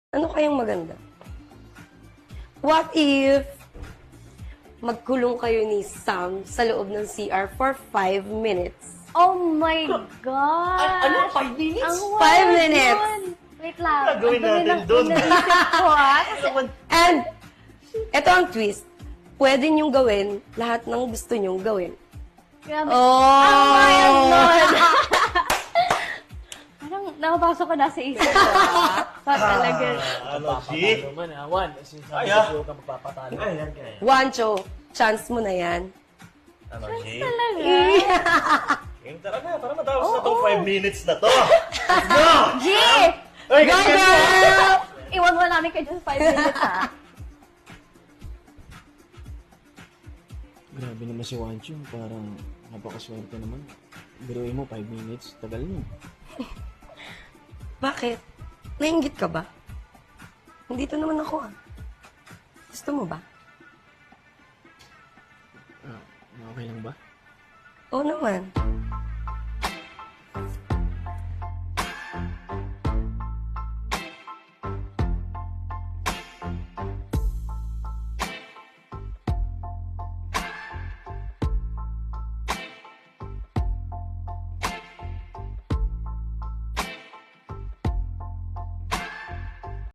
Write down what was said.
Ano kayang maganda? What if magkulong kayo ni Sam sa loob ng CR for 5 minutes? Oh my God! Ano? 5 minutes? Ang 5 wild minutes. yun. Wait lang. Ano gagawin Ang dumi natin ng dun? Naisip ko Kasi, And, eto ang twist. Pwede niyong gawin lahat ng gusto niyong gawin. grabe. Oh! Ang wild nun. Parang nakapasok ko na sa isip ko. Talaga. Ano, G? Papatalo man, Awan. Sinasabi Ay, ko huwag kang magpapatalo. Ayan, kaya. Wancho, chance mo na yan. Ano, G? Talaga. Game talaga, para matapos na tong 5 minutes na to. Let's go! G! Ay, Go, ganyan. girl! Iwan mo namin kayo sa 5 minutes, ha? Grabe naman si Wancho. Parang napakaswerte naman. Biruin mo, 5 minutes. Tagal mo. Bakit? Nainggit ka ba? Nandito naman ako ah. Gusto mo ba? Ah, okay lang ba? Oo naman.